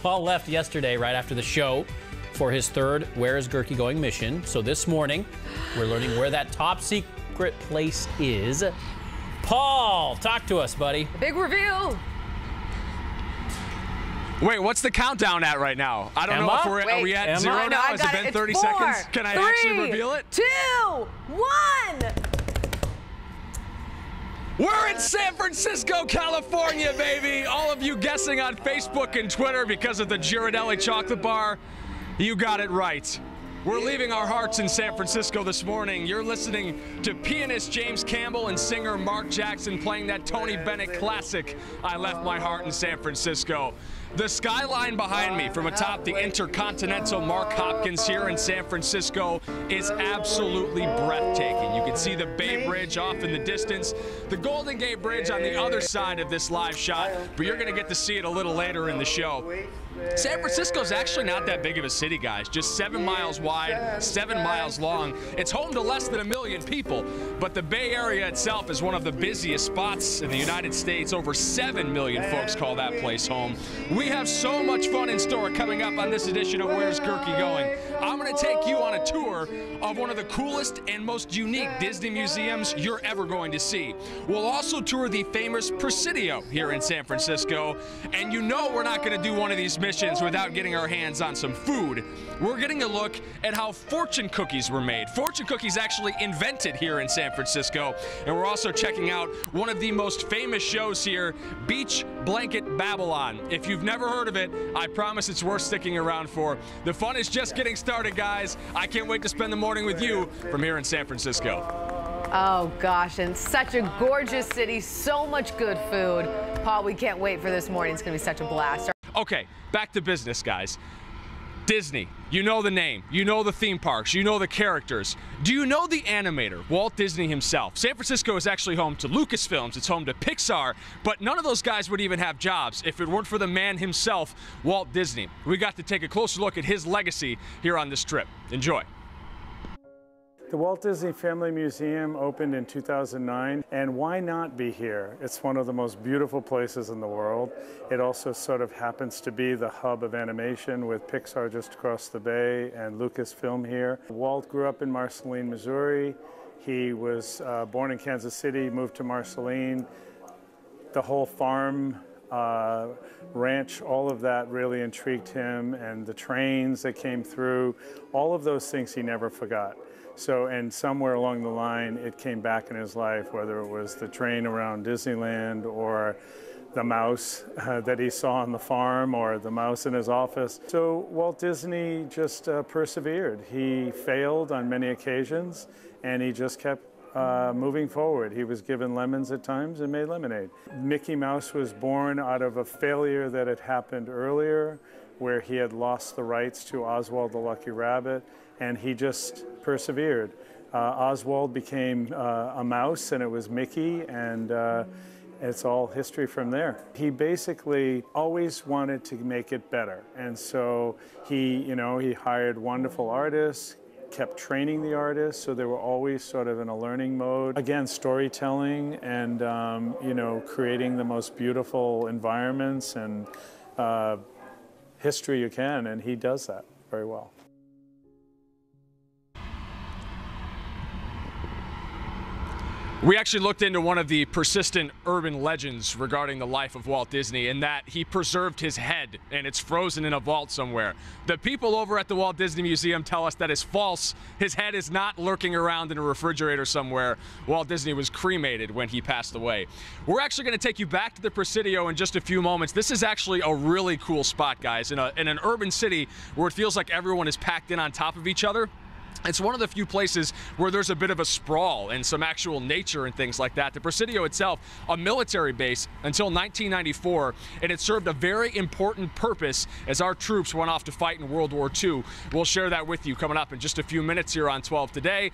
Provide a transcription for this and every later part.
Paul left yesterday right after the show for his third Where is Gerke Going mission. So this morning, we're learning where that top secret place is. Paul, talk to us, buddy. Big reveal. Wait, what's the countdown at right now? I don't know if are we at zero now? Has it been 30 seconds? Can I actually reveal it? 2, 1. We're in San Francisco, California, baby. All of you guessing on Facebook and Twitter because of the Ghirardelli chocolate bar, you got it right. We're leaving our hearts in San Francisco this morning. You're listening to pianist James Campbell and singer Mark Jackson playing that Tony Bennett classic, I Left My Heart in San Francisco. The skyline behind me from atop the Intercontinental Mark Hopkins here in San Francisco is absolutely breathtaking. You can see the Bay Bridge off in the distance, the Golden Gate Bridge on the other side of this live shot, but you're going to get to see it a little later in the show. San Francisco's actually not that big of a city, guys. Just 7 miles wide, 7 miles long. It's home to less than 1 million people, but the Bay Area itself is one of the busiest spots in the United States. Over 7 million folks call that place home. We have so much fun in store coming up on this edition of Where's Gerke Going. I'm going to take you on a tour of one of the coolest and most unique Disney museums you're ever going to see. We'll also tour the famous Presidio here in San Francisco, and you know we're not going to do one of these missions without getting our hands on some food. We're getting a look at how fortune cookies were made. Fortune cookies actually invented here in San Francisco, and we're also checking out one of the most famous shows here, Beach Blanket Babylon. If you've never heard of it, I promise it's worth sticking around for. The fun is just getting started, guys. I can't wait to spend the morning with you from here in San Francisco. Oh gosh, and such a gorgeous city, so much good food. Paul, we can't wait for this morning. It's going to be such a blast. Okay, back to business, guys. Disney, you know the name, you know the theme parks, you know the characters. Do you know the animator, Walt Disney himself? San Francisco is actually home to Lucasfilms, it's home to Pixar, but none of those guys would even have jobs if it weren't for the man himself, Walt Disney. We got to take a closer look at his legacy here on this trip. Enjoy. The Walt Disney Family Museum opened in 2009, and why not be here? It's one of the most beautiful places in the world. It also sort of happens to be the hub of animation with Pixar just across the bay and Lucasfilm here. Walt grew up in Marceline, Missouri. He was born in Kansas City, moved to Marceline. The whole farm, ranch, all of that really intrigued him, and the trains that came through, all of those things he never forgot. So, and somewhere along the line, it came back in his life, whether it was the train around Disneyland or the mouse that he saw on the farm or the mouse in his office. So Walt Disney just persevered. He failed on many occasions, and he just kept moving forward. He was given lemons at times and made lemonade. Mickey Mouse was born out of a failure that had happened earlier, where he had lost the rights to Oswald the Lucky Rabbit, and he just persevered. Oswald became a mouse, and it was Mickey, and it's all history from there. He basically always wanted to make it better, and so he hired wonderful artists, kept training the artists, so they were always sort of in a learning mode. Again, storytelling and creating the most beautiful environments and history you can, and he does that very well. We actually looked into one of the persistent urban legends regarding the life of Walt Disney, in that he preserved his head and it's frozen in a vault somewhere. The people over at the Walt Disney Museum tell us that is false. His head is not lurking around in a refrigerator somewhere. Walt Disney was cremated when he passed away. We're actually going to take you back to the Presidio in just a few moments. This is actually a really cool spot, guys. In an urban city where it feels like everyone is packed in on top of each other, it's one of the few places where there's a bit of a sprawl and some actual nature and things like that. The Presidio itself, a military base until 1994, and it served a very important purpose as our troops went off to fight in World War II. We'll share that with you coming up in just a few minutes here on 12 Today.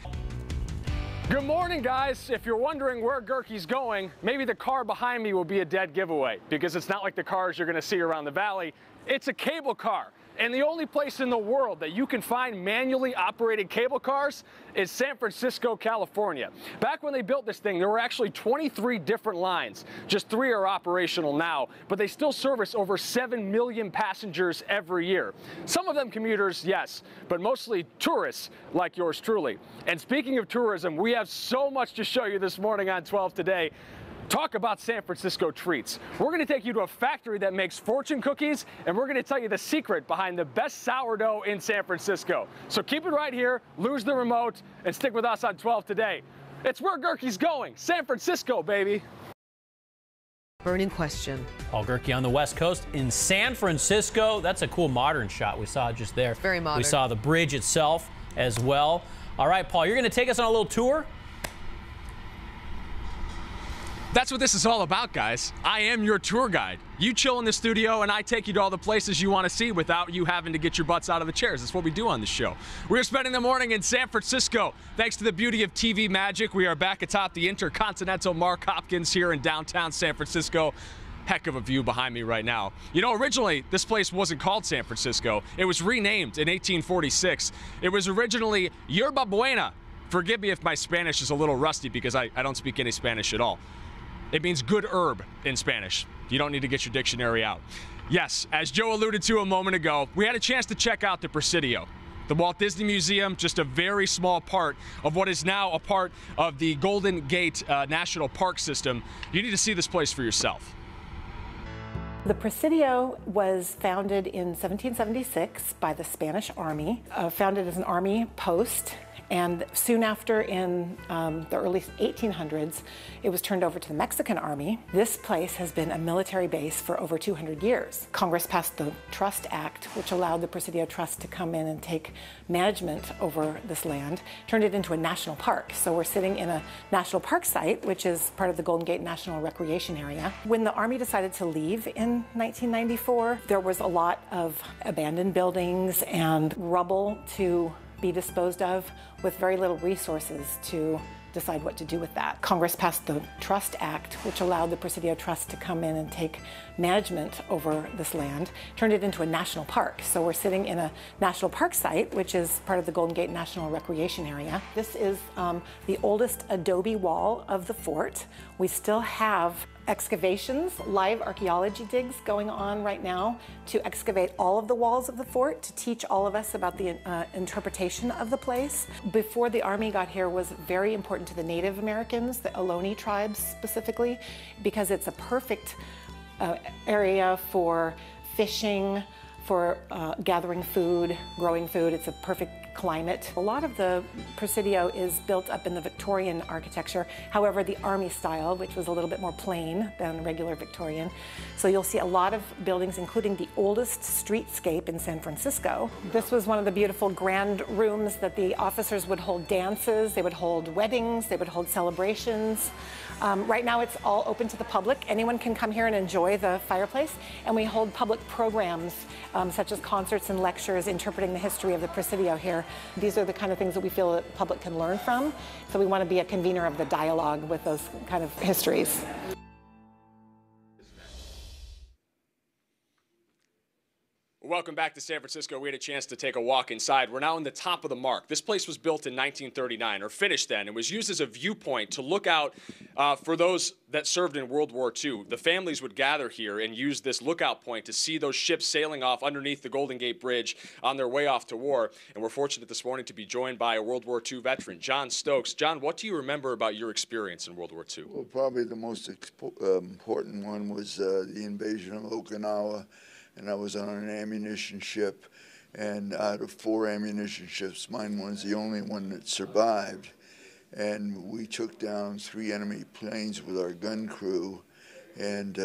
Good morning, guys. If you're wondering where Gerke's going, maybe the car behind me will be a dead giveaway, because it's not like the cars you're going to see around the valley. It's a cable car. And the only place in the world that you can find manually operated cable cars is San Francisco, California. Back when they built this thing, there were actually 23 different lines. Just 3 are operational now, but they still service over 7 million passengers every year. Some of them commuters, yes, but mostly tourists like yours truly. And speaking of tourism, we have so much to show you this morning on 12 Today. Talk about San Francisco treats. We're going to take you to a factory that makes fortune cookies, and we're going to tell you the secret behind the best sourdough in San Francisco. So keep it right here, lose the remote, and stick with us on 12 Today. It's where Gerke's going. San Francisco, baby. Burning question. Paul Gerke on the West Coast in San Francisco. That's a cool modern shot we saw just there. Very modern. We saw the bridge itself as well. All right, Paul, you're going to take us on a little tour? That's what this is all about, guys. I am your tour guide. You chill in the studio, and I take you to all the places you want to see without you having to get your butts out of the chairs. That's what we do on the show. We're spending the morning in San Francisco. Thanks to the beauty of TV magic, we are back atop the Intercontinental Mark Hopkins here in downtown San Francisco. Heck of a view behind me right now. You know, originally, this place wasn't called San Francisco. It was renamed in 1846. It was originally Yerba Buena. Forgive me if my Spanish is a little rusty because I don't speak any Spanish at all. It means good herb in Spanish. You don't need to get your dictionary out. Yes, as Joe alluded to a moment ago, we had a chance to check out the Presidio. The Walt Disney Museum, just a very small part of what is now a part of the Golden Gate National Park system. You need to see this place for yourself. The Presidio was founded in 1776 by the Spanish Army, founded as an army post. And soon after, in the early 1800s, it was turned over to the Mexican Army. This place has been a military base for over 200 years. Congress passed the Trust Act, which allowed the Presidio Trust to come in and take management over this land, turned it into a national park. So we're sitting in a national park site, which is part of the Golden Gate National Recreation Area. When the Army decided to leave in 1994, there was a lot of abandoned buildings and rubble to be disposed of, with very little resources to decide what to do with that. Congress passed the Trust Act, which allowed the Presidio Trust to come in and take management over this land, turned it into a national park. So we're sitting in a national park site, which is part of the Golden Gate National Recreation Area. This is the oldest adobe wall of the fort. We still have excavations, live archaeology digs going on right now to excavate all of the walls of the fort to teach all of us about the interpretation of the place. Before the Army got here was very important to the Native Americans, the Ohlone tribes specifically, because it's a perfect area for fishing, for gathering food, growing food. It's a perfect climate. A lot of the Presidio is built up in the Victorian architecture. However, the Army style, which was a little bit more plain than regular Victorian. So you'll see a lot of buildings, including the oldest streetscape in San Francisco. This was one of the beautiful grand rooms that the officers would hold dances, they would hold weddings, they would hold celebrations. Right now it's all open to the public. Anyone can come here and enjoy the fireplace, and we hold public programs such as concerts and lectures interpreting the history of the Presidio here. These are the kind of things that we feel that the public can learn from, so we want to be a convener of the dialogue with those kind of histories. Welcome back to San Francisco. We had a chance to take a walk inside. We're now in the top of the Mark. This place was built in 1939, or finished then. It was used as a viewpoint to look out for those that served in World War II. The families would gather here and use this lookout point to see those ships sailing off underneath the Golden Gate Bridge on their way off to war. And we're fortunate this morning to be joined by a World War II veteran, John Stokes. John, what do you remember about your experience in World War II? Well, probably the most important one was the invasion of Okinawa. And I was on an ammunition ship, and out of 4 ammunition ships, mine was the only one that survived. And we took down 3 enemy planes with our gun crew, and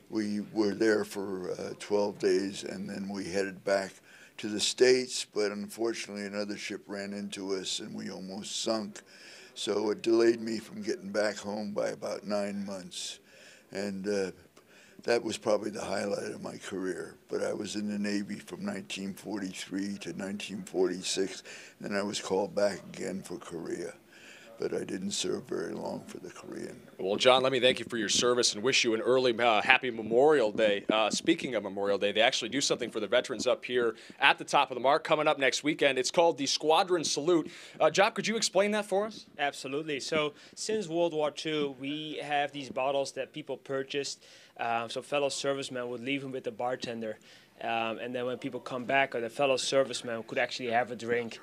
we were there for 12 days, and then we headed back to the States, but unfortunately another ship ran into us and we almost sunk. So it delayed me from getting back home by about 9 months. And that was probably the highlight of my career. But I was in the Navy from 1943 to 1946, and then I was called back again for Korea. but I didn't serve very long for the Korean. Well, John, let me thank you for your service and wish you an early happy Memorial Day. Speaking of Memorial Day, they actually do something for the veterans up here at the top of the mark coming up next weekend. It's called the Squadron Salute. Job, could you explain that for us? Absolutely. So since World War II, we have these bottles that people purchased. So fellow servicemen would leave them with the bartender. And then when people come back, or the fellow servicemen could actually have a drink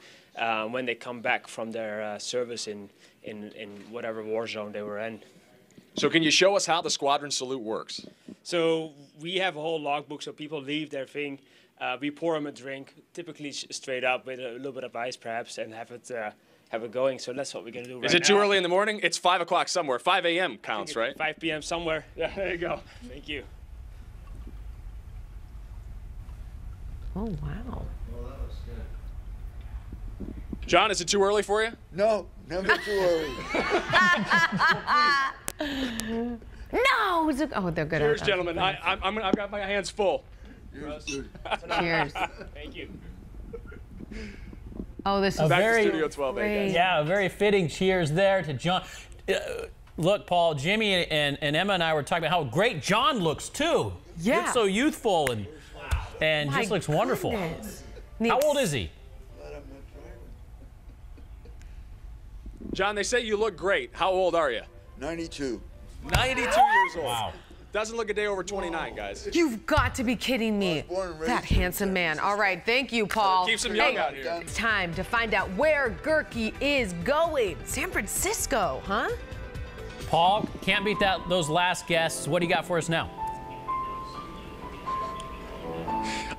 when they come back from their service in whatever war zone they were in. So can you show us how the Squadron Salute works? So we have a whole logbook, so people leave their thing. We pour them a drink, typically straight up with a little bit of ice perhaps, and have it going. So that's what we're going to do right now. Is it too early in the morning? It's 5 o'clock somewhere. 5 a.m. counts, right? 5 p.m. somewhere. Yeah, there you go. Thank you. Oh, wow. John, is it too early for you? No, never too early. No! Oh, they're good. Cheers, gentlemen. I've got my hands full. Cheers. Thank you. Oh, this is Back very, to Studio 12A, guys. Yeah, a very fitting cheers there to John. Look, Paul, Jimmy and Emma and I were talking about how great John looks, too. Yeah. He looks so youthful and My just looks wonderful. goodness. How old is he? John, they say you look great. How old are you? 92. 92 years old. Wow. Doesn't look a day over 29, guys. You've got to be kidding me. born and raised That in handsome man. All right, thank you, Paul. Keeps him young out here. It's time to find out where Gerke is going. San Francisco, huh? Paul, can't beat those last guests. What do you got for us now?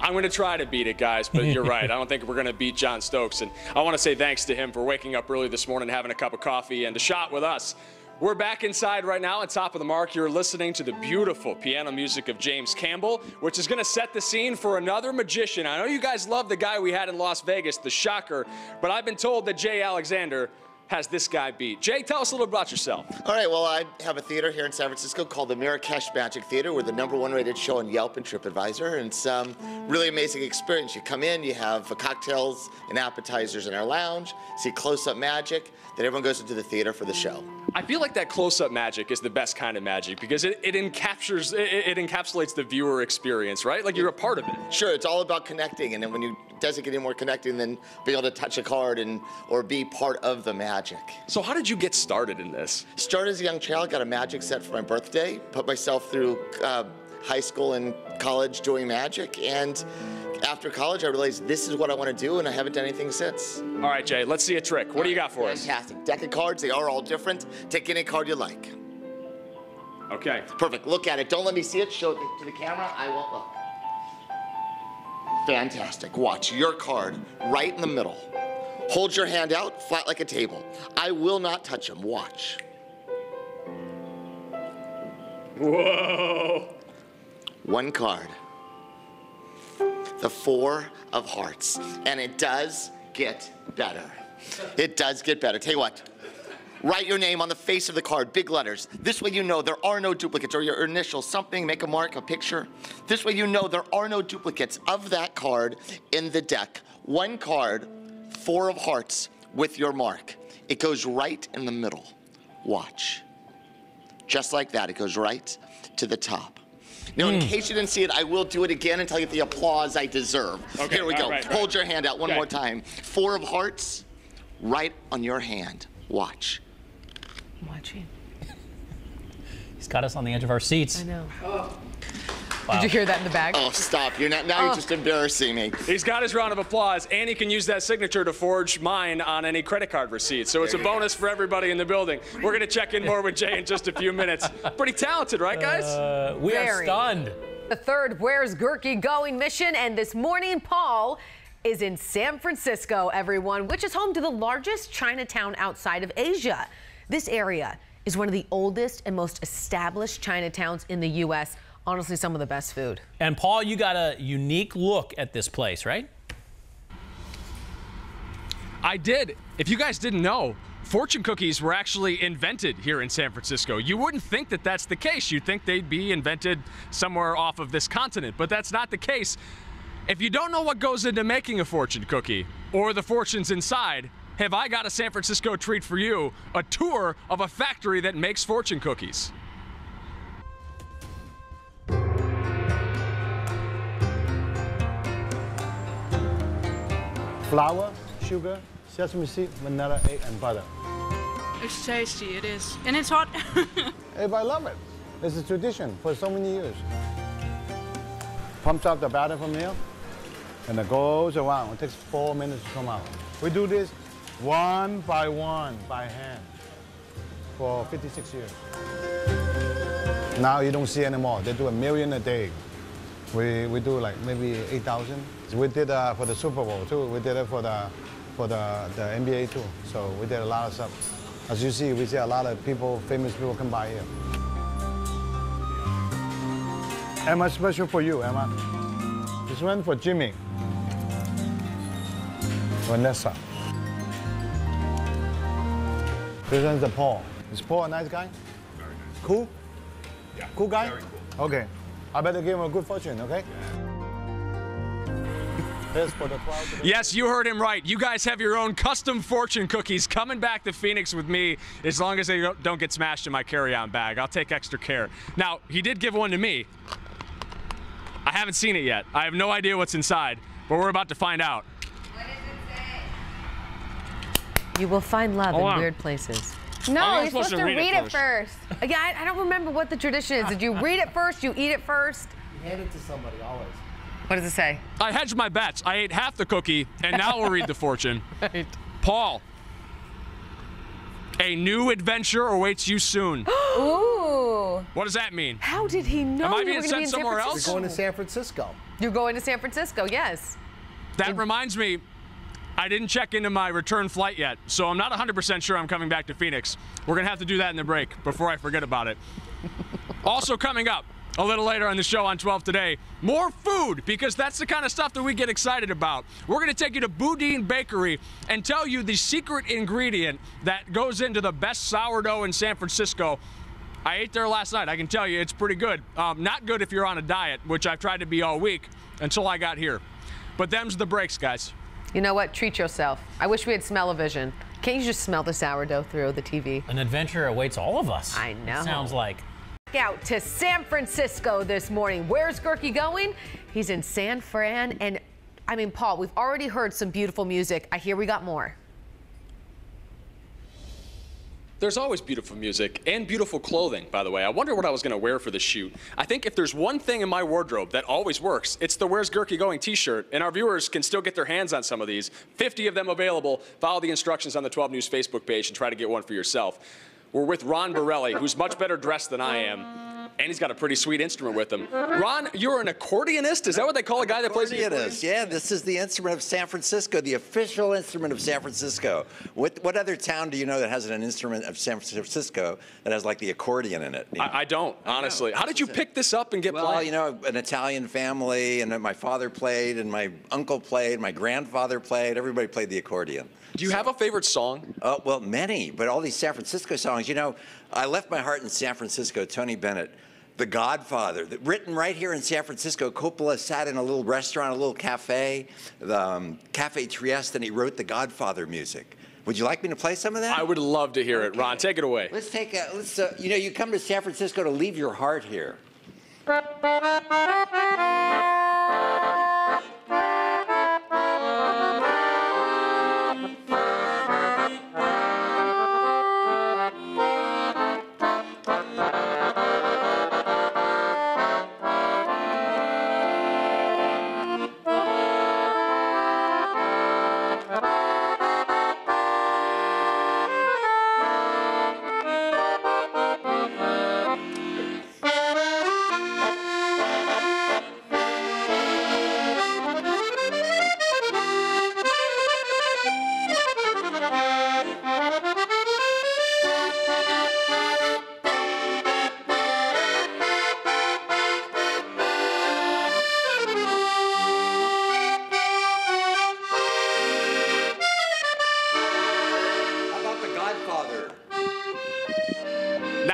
I'm going to try to beat it, guys, but you're right. I don't think we're going to beat John Stokes. And I want to say thanks to him for waking up early this morning, having a cup of coffee, and a shot with us. We're back inside right now at Top of the Mark. You're listening to the beautiful piano music of James Campbell, which is going to set the scene for another magician. I know you guys love the guy we had in Las Vegas, the Shocker, but I've been told that Jay Alexander has this guy beat. Jay, tell us a little about yourself. All right, well, I have a theater here in San Francisco called the Marrakesh Magic Theater. We're the #1 rated show on Yelp and TripAdvisor, and it's a really amazing experience. You come in, you have cocktails and appetizers in our lounge, see close-up magic, then everyone goes into the theater for the show. I feel like that close-up magic is the best kind of magic because it encapsulates the viewer experience, right? Like you're a part of it. Sure, it's all about connecting, and then when you doesn't get any more connecting than being able to touch a card or be part of the magic. So how did you get started in this? Started as a young child, got a magic set for my birthday, put myself through high school and college doing magic, and after college I realized this is what I want to do, and I haven't done anything since. All right, Jay, let's see a trick. What do you got for us? Fantastic. Deck of cards, they are all different. Take any card you like. Okay. Perfect, look at it. Don't let me see it, show it to the camera, I won't look. Fantastic, watch your card right in the middle. Hold your hand out, flat like a table. I will not touch them, watch. Whoa. One card. The 4 of Hearts, and it does get better. It does get better. Tell you what, write your name on the face of the card, big letters. This way you know there are no duplicates, or your initials, something, make a mark, a picture. This way you know there are no duplicates of that card in the deck. One card, 4 of Hearts with your mark. It goes right in the middle. Watch. Just like that, it goes right to the top. Now, in case you didn't see it, I will do it again until you get the applause I deserve. Okay, here we go. right. Hold your hand out one Okay. more time. 4 of Hearts, right on your hand. Watch. I'm watching. He's got us on the edge of our seats. I know. Wow. Did you hear that in the bag? Oh, stop. You're not, now you're just embarrassing me. He's got his round of applause, and he can use that signature to forge mine on any credit card receipt. So it's a bonus for everybody in the building. We're going to check in more with Jay in just a few minutes. Pretty talented, right, guys? We are Very. stunned. The third Where's Gerke Going mission, and this morning, Paul is in San Francisco, everyone, which is home to the largest Chinatown outside of Asia. This area is one of the oldest and most established Chinatowns in the U.S. Honestly, some of the best food. And Paul, you got a unique look at this place, right? I did. If you guys didn't know, fortune cookies were actually invented here in San Francisco. You wouldn't think that that's the case. You'd think they'd be invented somewhere off of this continent, but that's not the case. If you don't know what goes into making a fortune cookie or the fortunes inside, have I got a San Francisco treat for you, a tour of a factory that makes fortune cookies. Flour, sugar, sesame seed, vanilla, egg, and butter. It's tasty, it is. And it's hot. Everybody love it. It's a tradition for so many years. Pumps out the batter from here, and it goes around. It takes 4 minutes to come out. We do this one by hand, for 56 years. Now you don't see anymore. They do 1 million a day. We do like maybe 8,000. We did for the Super Bowl too. We did it for the NBA too. So we did a lot of stuff. As you see, we see a lot of people, famous people come by here. Emma, special for you, Emma. This one for Jimmy. Vanessa. This one's the Paul. Is Paul a nice guy? Very nice. Cool? Yeah. Cool guy? Very cool. Okay. I better give him a good fortune, okay? Here's for the crowd. Yes, you heard him right. You guys have your own custom fortune cookies coming back to Phoenix with me, as long as they don't get smashed in my carry-on bag. I'll take extra care. Now, he did give one to me. I haven't seen it yet. I have no idea what's inside, but we're about to find out. What does it say? You will find love in weird places. No, you're supposed to read it first. Yeah, I don't remember what the tradition is. Did you read it first? You eat it first? You hand it to somebody, always. What does it say? I hedged my bets. I ate half the cookie, and now we'll read the fortune. Right. Paul, a new adventure awaits you soon. Ooh. What does that mean? How did he know Am I you being were going to sent be in somewhere San else? Francisco? You're going to San Francisco. You're going to San Francisco, yes. That reminds me, I didn't check into my return flight yet, so I'm not 100% sure I'm coming back to Phoenix. We're going to have to do that in the break before I forget about it. Also coming up a little later on the show on 12 today, more food, because that's the kind of stuff that we get excited about. We're going to take you to Boudin Bakery and tell you the secret ingredient that goes into the best sourdough in San Francisco. I ate there last night. I can tell you it's pretty good. Not good if you're on a diet, which I've tried to be all week until I got here. But them's the breaks, guys. You know what? Treat yourself. I wish we had smell-o-vision. Can't you just smell the sourdough through the TV? An adventure awaits all of us. I know. It sounds like. Out to San Francisco this morning. Where's Gerke going? He's in San Fran. And I mean, Paul, we've already heard some beautiful music. I hear we got more. There's always beautiful music and beautiful clothing, by the way. I wonder what I was going to wear for the shoot. I think if there's one thing in my wardrobe that always works, it's the Where's Gerke Going t-shirt, and our viewers can still get their hands on some of these. 50 of them available. Follow the instructions on the 12 News Facebook page and try to get one for yourself. We're with Ron Borelli, who's much better dressed than I am, and he's got a pretty sweet instrument with him. Ron, you're an accordionist? Is that what they call a guy that plays the accordion? Yeah, this is the instrument of San Francisco, the official instrument of San Francisco. What other town do you know that has an instrument of San Francisco that has like the accordion in it? I don't, honestly. How did you pick this up and get playing? Well, you know, an Italian family, and my father played, and my uncle played, my grandfather played, everybody played the accordion. Do you have a favorite song? Well, many, but all these San Francisco songs. You know, I Left My Heart in San Francisco, Tony Bennett, The Godfather, written right here in San Francisco. Coppola sat in a little restaurant, a little cafe, the Cafe Trieste, and he wrote the Godfather music. Would you like me to play some of that? I would love to hear it. Ron, take it away. Let's take a, you know, you come to San Francisco to leave your heart here.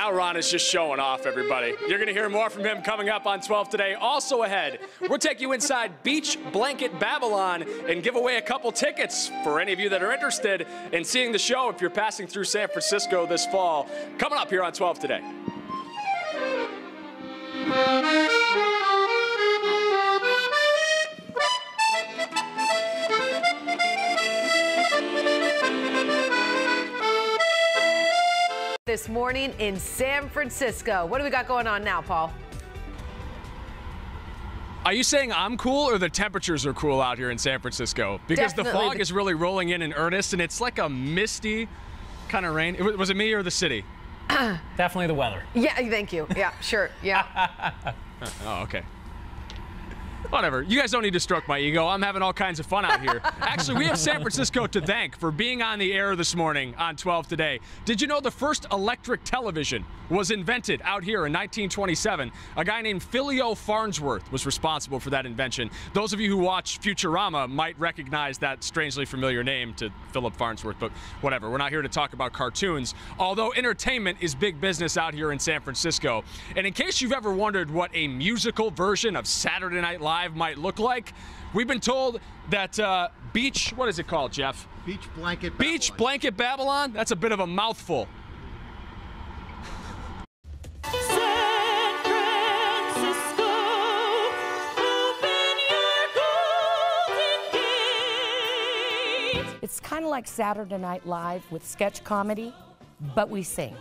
Now Ron is just showing off, everybody. You're going to hear more from him coming up on 12 today. Also ahead, we'll take you inside Beach Blanket Babylon and give away a couple tickets for any of you that are interested in seeing the show if you're passing through San Francisco this fall. Coming up here on 12 today. This morning in San Francisco. What do we got going on now, Paul? Are you saying I'm cool or the temperatures are cool out here in San Francisco? Because the fog is really rolling in earnest, and it's like a misty kind of rain. Was it me or the city? Definitely the weather. Yeah, thank you. Yeah, sure. Yeah. Oh, okay. Whatever. You guys don't need to stroke my ego. I'm having all kinds of fun out here. Actually, we have San Francisco to thank for being on the air this morning on 12 today. Did you know the first electric television was invented out here in 1927? A guy named Phileo Farnsworth was responsible for that invention. Those of you who watch Futurama might recognize that strangely familiar name to Philip Farnsworth, but whatever. We're not here to talk about cartoons, although entertainment is big business out here in San Francisco. And in case you've ever wondered what a musical version of Saturday Night Live might look like, we've been told that what is it called, Jeff? Beach Blanket Babylon. Beach Blanket Babylon? That's a bit of a mouthful. San Francisco, open your golden gates. It's kind of like Saturday Night Live with sketch comedy, but we sing.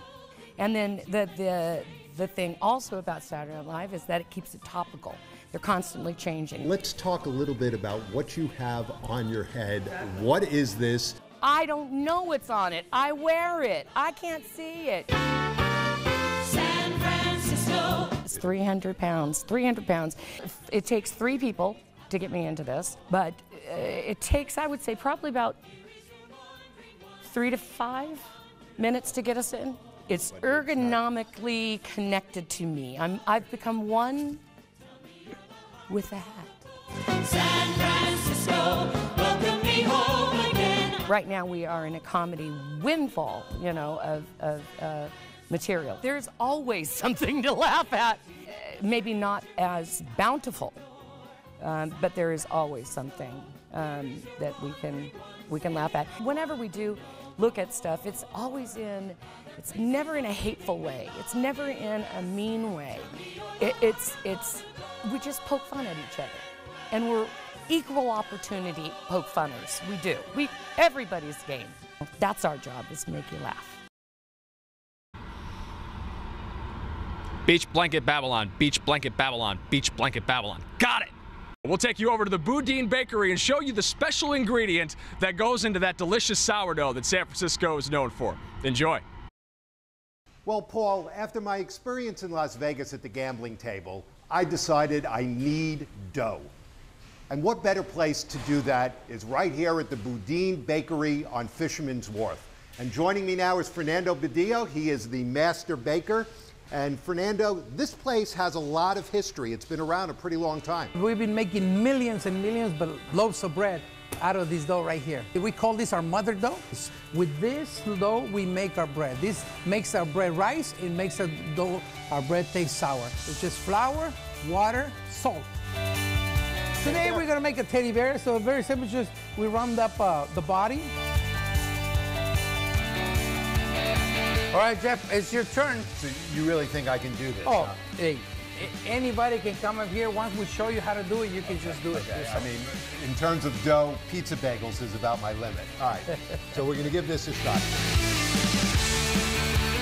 And then the thing also about Saturday Night Live is that it keeps it topical. They're constantly changing. Let's talk a little bit about what you have on your head. What is this? I don't know what's on it. I wear it. I can't see it. San Francisco. It's 300 pounds. 300 pounds. It takes 3 people to get me into this, but it takes, I would say, probably about 3 to 5 minutes to get us in. It's ergonomically connected to me. I've become one with the hat. San Francisco, welcome me home again. Right now we are in a comedy windfall, you know, of material. There's always something to laugh at. Maybe not as bountiful, but there is always something that we can laugh at. Whenever we do look at stuff, it's never in a hateful way. It's never in a mean way. We just poke fun at each other. And we're equal opportunity poke funners. We do. Everybody's game. That's our job, is to make you laugh. Beach Blanket Babylon, Beach Blanket Babylon, Beach Blanket Babylon. Got it! We'll take you over to the Boudin Bakery and show you the special ingredient that goes into that delicious sourdough that San Francisco is known for. Enjoy. Well, Paul, after my experience in Las Vegas at the gambling table, I decided I need dough. And what better place to do that is right here at the Boudin Bakery on Fisherman's Wharf. And joining me now is Fernando Badillo. He is the master baker. And Fernando, this place has a lot of history. It's been around a pretty long time. We've been making millions and millions, but loaves of bread out of this dough right here. We call this our mother dough. With this dough, we make our bread. This makes our bread rise. It makes our bread taste sour. It's just flour, water, salt. Today we're gonna make a teddy bear. So very simple. Just we round up the body. All right, Jeff, it's your turn. So you really think I can do this? Oh, hey, anybody can come up here. Once we show you how to do it, you can just do it. Okay. I mean, in terms of dough, pizza bagels is about my limit. All right, so we're going to give this a shot.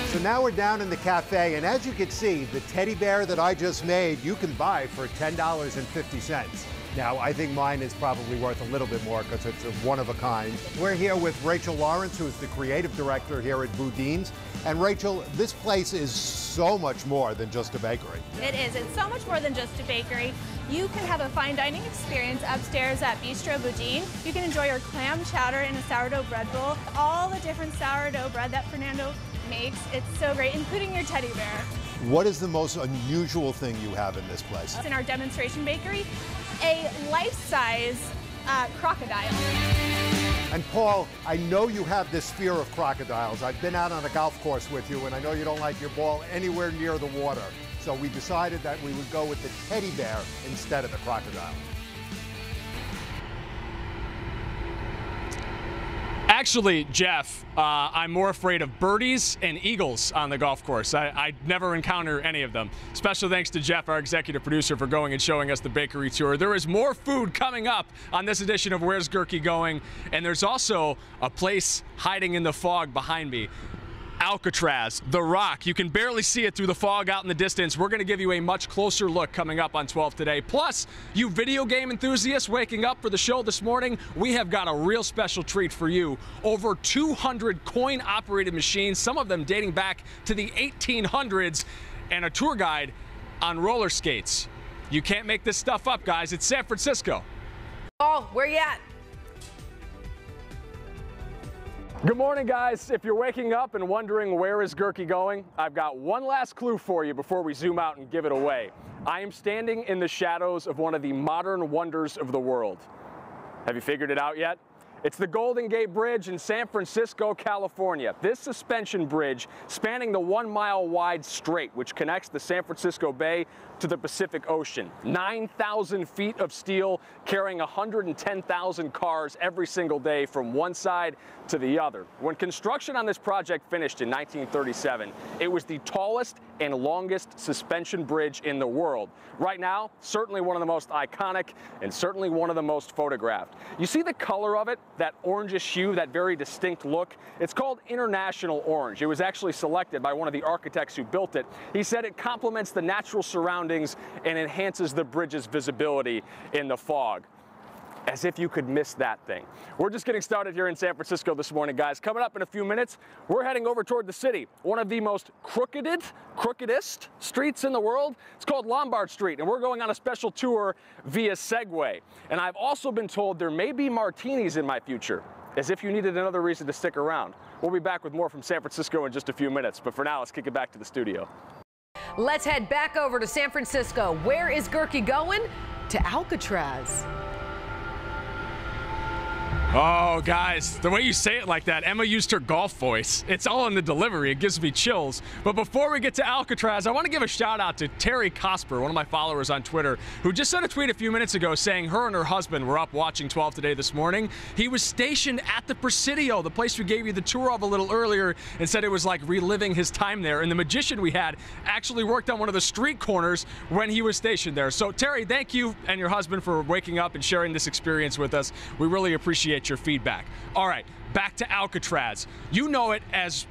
So now we're down in the cafe, and as you can see, the teddy bear that I just made, you can buy for $10.50. Now, I think mine is probably worth a little bit more because it's a one of a kind. We're here with Rachel Lawrence, who is the creative director here at Boudin's. And Rachel, this place is so much more than just a bakery. It is. It's so much more than just a bakery. You can have a fine dining experience upstairs at Bistro Boudin. You can enjoy your clam chowder in a sourdough bread bowl. All the different sourdough bread that Fernando makes. It's so great, including your teddy bear. What is the most unusual thing you have in this place? In our demonstration bakery, a life-size crocodile. And Paul, I know you have this fear of crocodiles. I've been out on a golf course with you, and I know you don't like your ball anywhere near the water. So we decided that we would go with the teddy bear instead of the crocodile. Actually, Jeff, I'm more afraid of birdies and eagles on the golf course. I never encounter any of them. Special thanks to Jeff, our executive producer, for going and showing us the bakery tour. There is more food coming up on this edition of Where's Gerke Going? And there's also a place hiding in the fog behind me. Alcatraz, the Rock. You can barely see it through the fog out in the distance. We're going to give you a much closer look coming up on 12 today. Plus, you video game enthusiasts waking up for the show this morning, we have got a real special treat for you. Over 200 coin-operated machines, some of them dating back to the 1800s, and a tour guide on roller skates. You can't make this stuff up, guys. It's San Francisco. Oh, where you at? Good morning, guys. If you're waking up and wondering where is Gerke going, I've got one last clue for you before we zoom out and give it away. I am standing in the shadows of one of the modern wonders of the world. Have you figured it out yet? It's the Golden Gate Bridge in San Francisco, California. This suspension bridge spanning the 1-mile wide strait, which connects the San Francisco Bay to the Pacific Ocean. 9,000 feet of steel carrying 110,000 cars every single day from one side to the other. When construction on this project finished in 1937, it was the tallest and longest suspension bridge in the world. Right now, certainly one of the most iconic and certainly one of the most photographed. You see the color of it, that orangish hue, that very distinct look? It's called International Orange. It was actually selected by one of the architects who built it. He said it complements the natural surroundings and enhances the bridge's visibility in the fog. As if you could miss that thing. We're just getting started here in San Francisco this morning, guys. Coming up in a few minutes, we're heading over toward the city. One of the most crookedest streets in the world. It's called Lombard Street, and we're going on a special tour via Segway. And I've also been told there may be martinis in my future, as if you needed another reason to stick around. We'll be back with more from San Francisco in just a few minutes, but for now, let's kick it back to the studio. Let's head back over to San Francisco. Where is Gerke going? To Alcatraz. Oh, guys, the way you say it like that, Emma used her golf voice. It's all in the delivery. It gives me chills. But before we get to Alcatraz, I want to give a shout out to Terry Cosper, one of my followers on Twitter, who just sent a tweet a few minutes ago saying her and her husband were up watching 12 Today this morning. He was stationed at the Presidio, the place we gave you the tour of a little earlier, and said it was like reliving his time there. And the magician we had actually worked on one of the street corners when he was stationed there. So, Terry, thank you and your husband for waking up and sharing this experience with us. We really appreciate your feedback. All right, back to Alcatraz. You know it as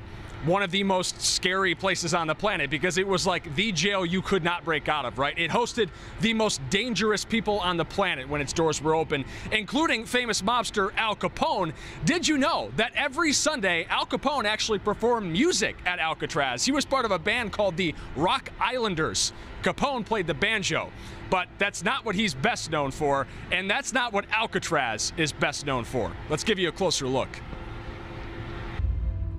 one of the most scary places on the planet because it was like the jail you could not break out of, right? It hosted the most dangerous people on the planet when its doors were open, including famous mobster Al Capone. Did you know that every Sunday, Al Capone actually performed music at Alcatraz? He was part of a band called the Rock Islanders. Capone played the banjo, but that's not what he's best known for, and that's not what Alcatraz is best known for. Let's give you a closer look.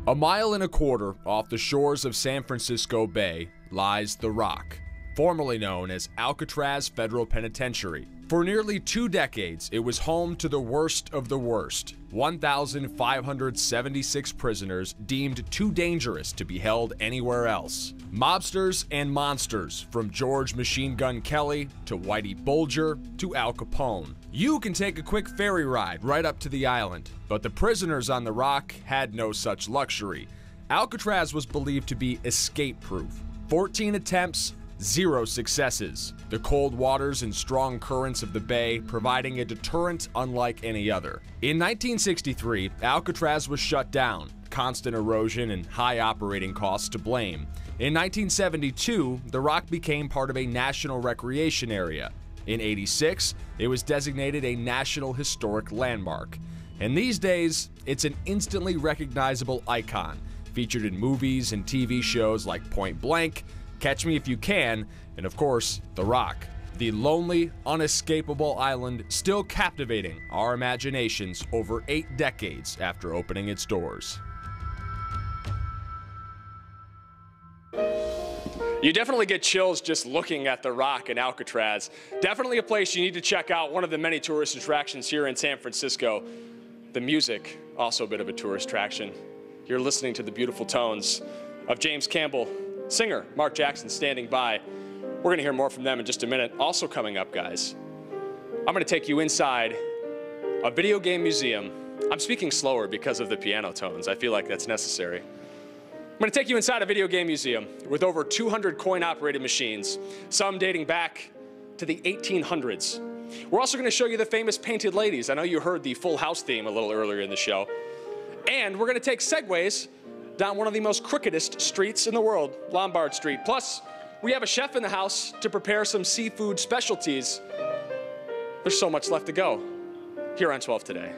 A mile and a quarter off the shores of San Francisco Bay lies The Rock, formerly known as Alcatraz Federal Penitentiary. For nearly 2 decades, it was home to the worst of the worst, 1,576 prisoners deemed too dangerous to be held anywhere else. Mobsters and monsters, from George Machine Gun Kelly to Whitey Bulger to Al Capone. You can take a quick ferry ride right up to the island, but the prisoners on The Rock had no such luxury. Alcatraz was believed to be escape-proof. 14 attempts, 0 successes. The cold waters and strong currents of the bay providing a deterrent unlike any other. In 1963, Alcatraz was shut down, constant erosion and high operating costs to blame. In 1972, The Rock became part of a national recreation area. In '86, it was designated a National Historic Landmark. And these days, it's an instantly recognizable icon, featured in movies and TV shows like Point Blank, Catch Me If You Can, and of course, The Rock. The lonely, unescapable island still captivating our imaginations over 8 decades after opening its doors. You definitely get chills just looking at The Rock in Alcatraz. Definitely a place you need to check out, one of the many tourist attractions here in San Francisco. The music, also a bit of a tourist attraction. You're listening to the beautiful tones of James Campbell, singer Mark Jackson standing by. We're gonna hear more from them in just a minute. Also coming up, guys, I'm gonna take you inside a video game museum. I'm speaking slower because of the piano tones. I feel like that's necessary. I'm gonna take you inside a video game museum with over 200 coin-operated machines, some dating back to the 1800s. We're also gonna show you the famous painted ladies. I know you heard the Full House theme a little earlier in the show. And we're gonna take segways down one of the most crookedest streets in the world, Lombard Street. Plus, we have a chef in the house to prepare some seafood specialties. There's so much left to go here on 12 Today.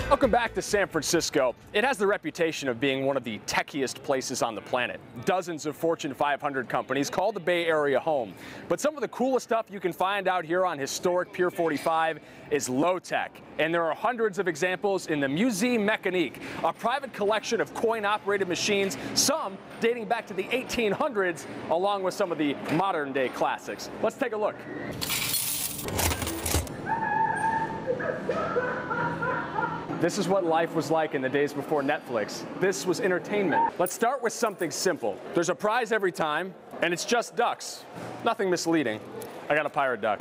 Welcome back to San Francisco. It has the reputation of being one of the techiest places on the planet. Dozens of Fortune 500 companies call the Bay Area home. But some of the coolest stuff you can find out here on historic Pier 45 is low tech. And there are hundreds of examples in the Musée Mécanique, a private collection of coin-operated machines, some dating back to the 1800s, along with some of the modern-day classics. Let's take a look. This is what life was like in the days before Netflix. This was entertainment. Let's start with something simple. There's a prize every time, and it's just ducks. Nothing misleading. I got a pirate duck.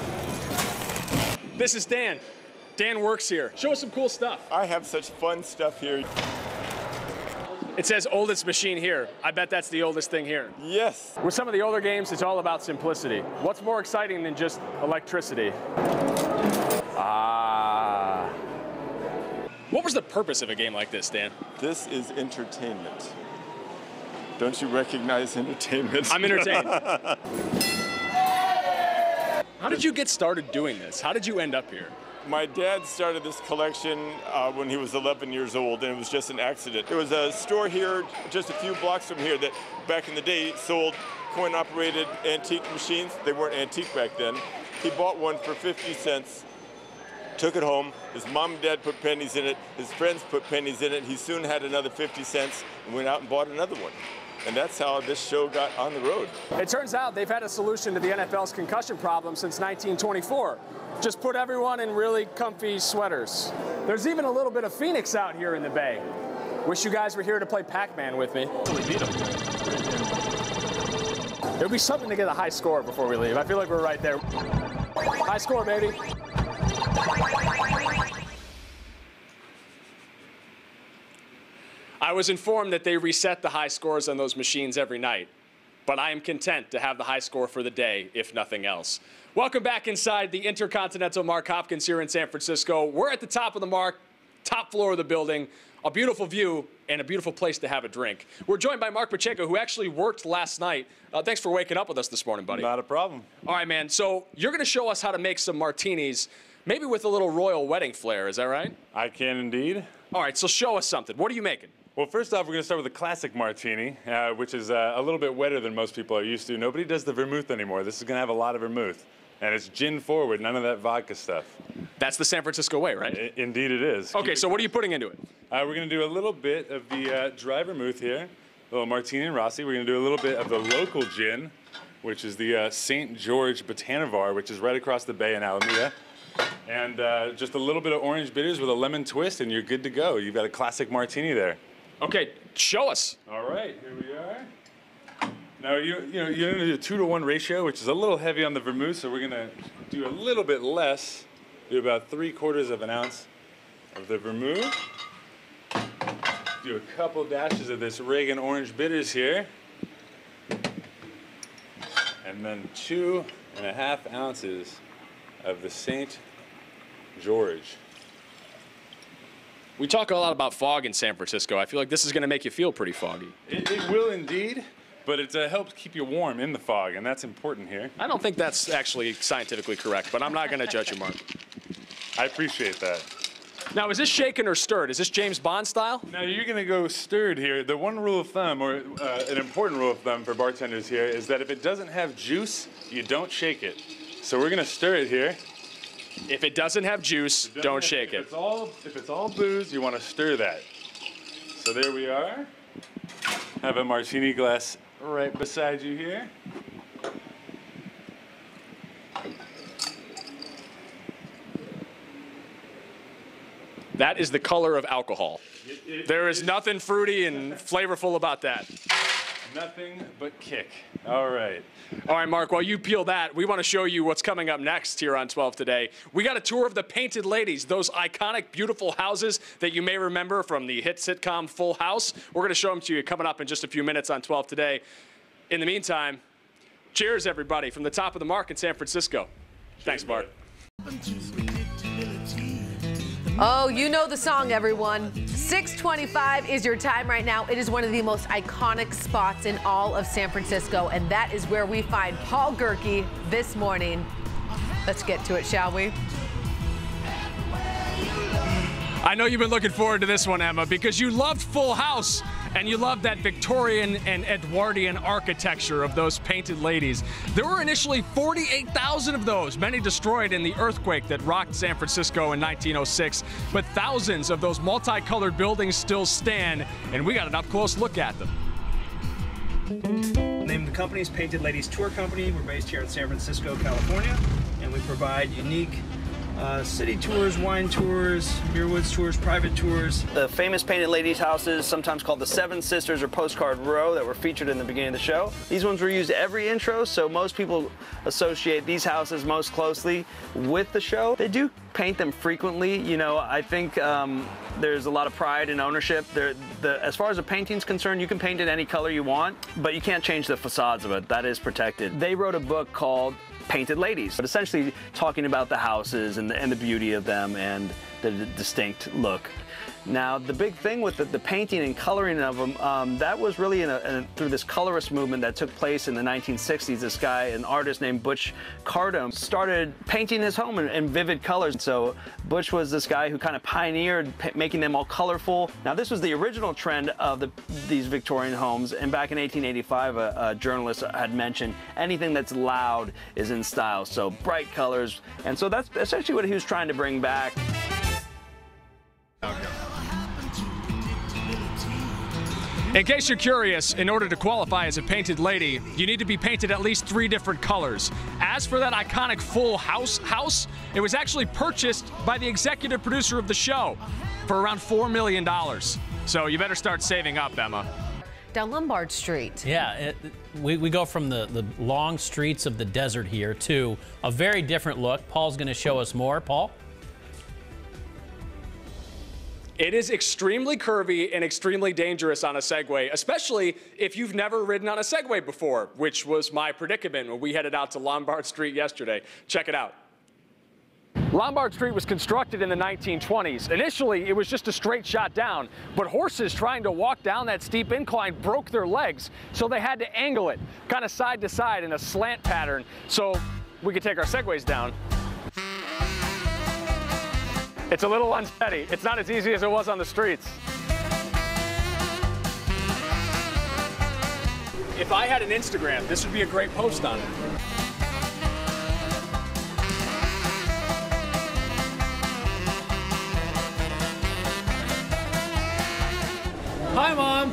This is Dan. Dan works here. Show us some cool stuff. I have such fun stuff here. It says oldest machine here. I bet that's the oldest thing here. Yes. With some of the older games, it's all about simplicity. What's more exciting than just electricity? What was the purpose of a game like this, Dan? This is entertainment. Don't you recognize entertainment? I'm entertained. How did you get started doing this? How did you end up here? My dad started this collection when he was 11 years old, and it was just an accident. There was a store here just a few blocks from here that back in the day sold coin-operated antique machines. They weren't antique back then. He bought one for 50 cents. Took it home. His mom and dad put pennies in it. His friends put pennies in it. He soon had another 50 cents and went out and bought another one. And that's how this show got on the road. It turns out they've had a solution to the NFL's concussion problem since 1924. Just put everyone in really comfy sweaters. There's even a little bit of Phoenix out here in the Bay. Wish you guys were here to play Pac-Man with me. We beat them. It would be something to get a high score before we leave. I feel like we're right there. High score, baby. I was informed that they reset the high scores on those machines every night, but I am content to have the high score for the day, if nothing else. Welcome back inside the Intercontinental Mark Hopkins here in San Francisco. We're at the top of the Mark, top floor of the building, a beautiful view and a beautiful place to have a drink. We're joined by Mark Pacheco, who actually worked last night. Thanks for waking up with us this morning, buddy. Not a problem. All right, man. So you're going to show us how to make some martinis, maybe with a little royal wedding flair. Is that right? I can indeed. All right, so show us something. What are you making? Well, first off, we're going to start with a classic martini, which is a little bit wetter than most people are used to. Nobody does the vermouth anymore. This is going to have a lot of vermouth. And it's gin forward, none of that vodka stuff. That's the San Francisco way, right? Indeed it is. Okay, so what are you putting into it? We're going to do a little bit of the dry vermouth here, a little Martini and Rossi. We're going to do a little bit of the local gin, which is the St. George Botanivar, which is right across the bay in Alameda. And just a little bit of orange bitters with a lemon twist, and you're good to go. You've got a classic martini there. Okay, show us. All right, here we are. Now, you're going to do a 2-to-1 ratio, which is a little heavy on the vermouth, so we're going to do a little bit less, do about 3/4 of an ounce of the vermouth. Do a couple dashes of this Reagan orange bitters here. And then 2.5 ounces of the St. George. We talk a lot about fog in San Francisco. I feel like this is going to make you feel pretty foggy. It will indeed, but it helps keep you warm in the fog, and that's important here. I don't think that's actually scientifically correct, but I'm not going to judge you, Mark. I appreciate that. Now, is this shaken or stirred? Is this James Bond style? Now, you're going to go stirred here. The one rule of thumb, or an important rule of thumb for bartenders here, is that if it doesn't have juice, you don't shake it. So we're going to stir it here. If it doesn't have juice, don't shake it. If it's all booze, you want to stir that. So there we are. Have a martini glass right beside you here. That is the color of alcohol. There is nothing fruity and flavorful about that. Nothing but kick. All right. All right, Mark, while you peel that, we want to show you what's coming up next here on 12 Today. We got a tour of the Painted Ladies, those iconic, beautiful houses that you may remember from the hit sitcom Full House. We're going to show them to you coming up in just a few minutes on 12 Today. In the meantime, cheers, everybody, from the top of the Mark in San Francisco. Thanks, Mark. Oh, you know the song, everyone. 6:25 is your time right now. It is one of the most iconic spots in all of San Francisco, and that is where we find Paul Gerke this morning. Let's get to it, shall we? I know you've been looking forward to this one, Emma, because you loved Full House and you loved that Victorian and Edwardian architecture of those Painted Ladies. There were initially 48,000 of those, many destroyed in the earthquake that rocked San Francisco in 1906, but thousands of those multicolored buildings still stand, and we got an up-close look at them. The name of the company is Painted Ladies Tour Company. We're based here in San Francisco, California, and we provide unique city tours, wine tours, beer woods tours, private tours. The famous Painted Ladies houses, sometimes called the Seven Sisters or Postcard Row, that were featured in the beginning of the show. These ones were used every intro, so most people associate these houses most closely with the show. They do paint them frequently. You know, I think there's a lot of pride and ownership. As far as a painting's concerned, you can paint it any color you want, but you can't change the facades of it. That is protected. They wrote a book called Painted Ladies, but essentially talking about the houses and the beauty of them and the distinct look. Now, the big thing with the painting and coloring of them, that was really through this colorist movement that took place in the 1960s. This guy, an artist named Butch Cardone, started painting his home in vivid colors. So Butch was this guy who kind of pioneered making them all colorful. Now, this was the original trend of these Victorian homes, and back in 1885, a journalist had mentioned anything that's loud is in style, so bright colors. And so that's essentially what he was trying to bring back. In case you're curious, in order to qualify as a Painted Lady, you need to be painted at least 3 different colors. As for that iconic Full House, it was actually purchased by the executive producer of the show for around $4 million. So you better start saving up, Emma. Down Lombard Street. Yeah, we go from the long streets of the desert here to a very different look. Paul's going to show us more. Paul? It is extremely curvy and extremely dangerous on a Segway, especially if you've never ridden on a Segway before, which was my predicament when we headed out to Lombard Street yesterday. Check it out. Lombard Street was constructed in the 1920s. Initially, it was just a straight shot down, but horses trying to walk down that steep incline broke their legs, so they had to angle it, kind of side to side in a slant pattern, so we could take our Segways down. It's a little unsteady. It's not as easy as it was on the streets. If I had an Instagram, this would be a great post on it. Hi, Mom.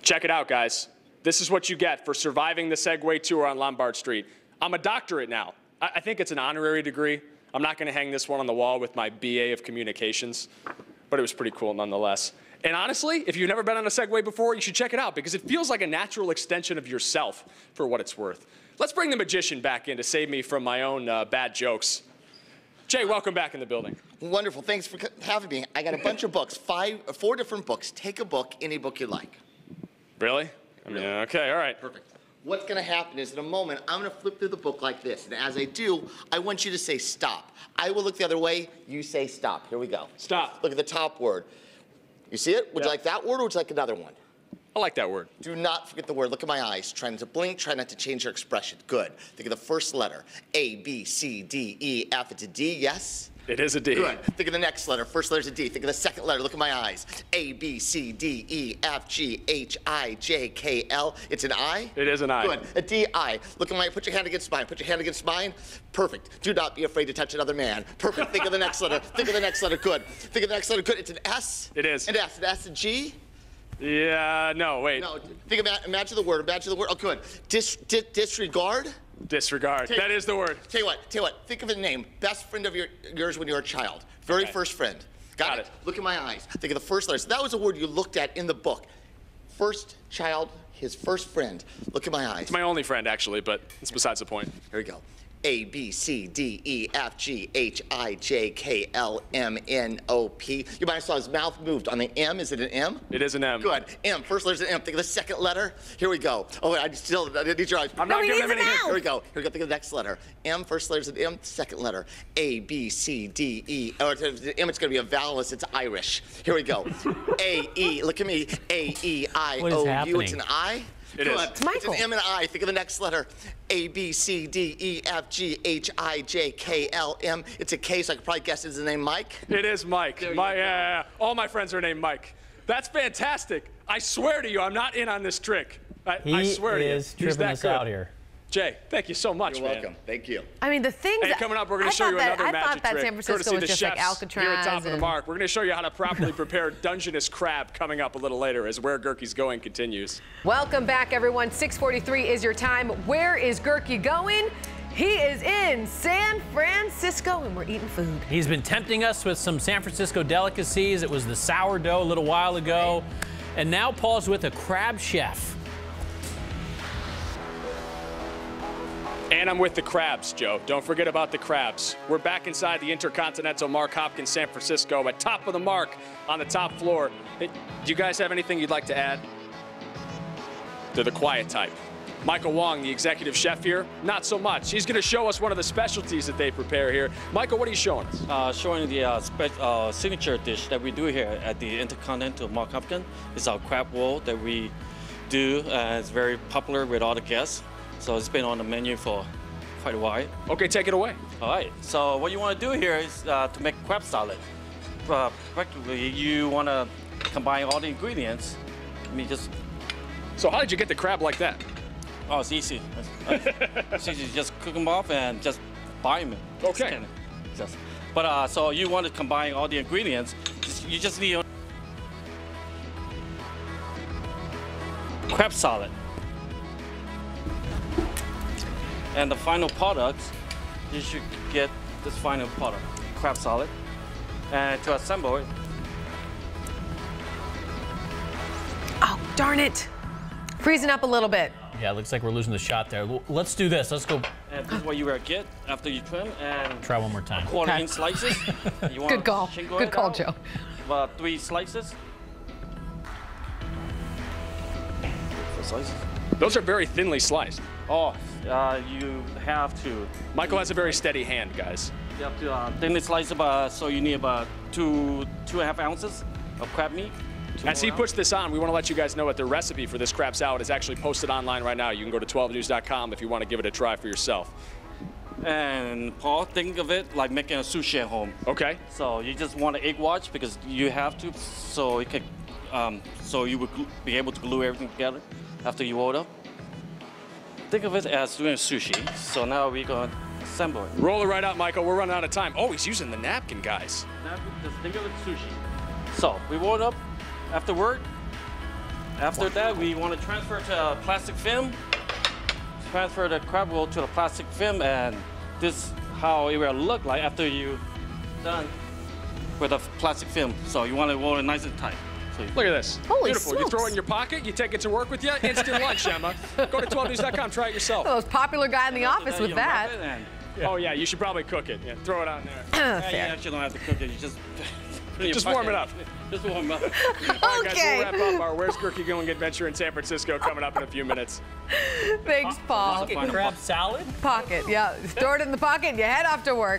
Check it out, guys. This is what you get for surviving the Segway tour on Lombard Street. I'm a doctorate now. I think it's an honorary degree. I'm not going to hang this one on the wall with my BA of Communications, but it was pretty cool nonetheless. And honestly, if you've never been on a Segway before, you should check it out because it feels like a natural extension of yourself for what it's worth. Let's bring the magician back in to save me from my own bad jokes. Jay, welcome back in the building. Wonderful. Thanks for having me. I got a bunch of books, 4 different books. Take a book, any book you like. Really? I mean, okay, all right. Perfect. What's going to happen is in a moment, I'm going to flip through the book like this. And as I do, I want you to say stop. I will look the other way. You say stop. Here we go. Stop. Look at the top word. You see it? Would you like that word or would you like another one? I like that word. Do not forget the word. Look at my eyes. Try not to blink. Try not to change your expression. Good. Think of the first letter. A, B, C, D, E, F to D. Yes? It is a D. Good. Think of the next letter. First letter's a D. Think of the second letter. Look at my eyes. A, B, C, D, E, F, G, H, I, J, K, L. It's an I? It is an I. Good. A D, I. Look at my, put your hand against mine. Put your hand against mine. Perfect. Do not be afraid to touch another man. Perfect. Think of the next letter. Think of the next letter. Good. Think of the next letter. Good. It's an S? It is. An S. An S, a G? Yeah, no, wait. No. Think about, imagine the word. Imagine the word. Oh, good. Disregard? Disregard. That is the word. Tell you what. Think of a name. Best friend of yours when you were a child. Very first friend. Got it? Look in my eyes. Think of the first letter. So that was a word you looked at in the book. First child, his first friend. Look in my eyes. It's my only friend, actually, but it's besides the point. Here we go. A, B, C, D, E, F, G, H, I, J, K, L, M, N, O, P. You might have saw his mouth moved on the M. Is it an M? It is an M. Good. M. First letter's an M. Think of the second letter. Here we go. Oh, I need your eyes. I'm not giving him any hints. Here we go. Think of the next letter. M. First letter's an M. Second letter. A, B, C, D, E. Oh, it's an M. It's going to be a vowel. It's Irish. Here we go. A, E. Look at me. A, E, I, O, U. It's an I. It is. It's Michael. It's an M and an I. Think of the next letter. A, B, C, D, E, F, G, H, I, J, K, L, M. It's a K, so I could probably guess it's the name Mike. It is Mike. Yeah. All my friends are named Mike. That's fantastic. I swear to you, I'm not in on this trick. I swear to you. He is tripping us out here. Jay, thank you so much, You're welcome. Thank you. I mean, the things. Hey, coming up, we're going to show you another magic trick. I thought that San Francisco courtesy was the just like chefs Alcatraz. Here at Top of the Mark. We're going to show you how to properly prepare Dungeness crab coming up a little later as Where Gerke's Going continues. Welcome back, everyone. 6:43 is your time. Where is Gerke going? He is in San Francisco, and we're eating food. He's been tempting us with some San Francisco delicacies. It was the sourdough a little while ago. And now Paul's with a crab chef. And I'm with the crabs, Joe. Don't forget about the crabs. We're back inside the Intercontinental Mark Hopkins San Francisco at Top of the Mark on the top floor. Hey, do you guys have anything you'd like to add? They're the quiet type. Michael Wong, the executive chef here, not so much. He's going to show us one of the specialties that they prepare here. Michael, what are you showing us? Showing the signature dish that we do here at the Intercontinental Mark Hopkins. It's our crab roll that we do. It's very popular with all the guests. So it's been on the menu for quite a while. Okay, take it away. All right. So what you want to do here is to make crab salad. Practically, you want to combine all the ingredients. So how did you get the crab like that? Oh, it's easy. It's easy. Just cook them off and just buy them. Okay. So you want to combine all the ingredients. You just need crab salad. And the final product, you should get this final product, crab salad. And to assemble it. Oh, darn it. Freezing up a little bit. Yeah, it looks like we're losing the shot there. Let's do this. Let's go. And this is what you will get after you trim and try one more time. Quarter-inch slices. You want Good call. Good call, Joe. About 3 slices. 4 slices. Those are very thinly sliced. Oh, you have to. Michael has a very steady hand, guys. You have to thinly slice about, so you need about 2.5 ounces of crab meat. As he puts this on, we want to let you guys know that the recipe for this crab salad is actually posted online right now. You can go to 12news.com if you want to give it a try for yourself. And Paul, think of it like making a sushi at home. Okay. So you just want an egg wash because you have to, so it can, so you would be able to glue everything together after you order. Think of it as doing sushi. So now we're going to assemble it. Roll it right out, Michael. We're running out of time. Oh, he's using the napkin, guys. Just think of it sushi. So we roll it up. Afterward, after that, we want to transfer to a plastic film. Transfer the crab roll to the plastic film, and this is how it will look like after you're done with the plastic film. So you want to roll it nice and tight. So look at this. Holy Beautiful. smokes. You throw it in your pocket, you take it to work with you, instant lunch, Emma. Go to 12news.com, try it yourself. The most popular guy in the office with that. Oh, yeah, you should probably cook it. Yeah, throw it on there. You actually don't have to cook it. You just warm it up. Just warm up. All right, guys, we'll wrap up our Where's Gerke Going adventure in San Francisco coming up in a few minutes. Thanks, Paul. Crab salad? Pocket, yeah. Store it in the pocket and you head off to work.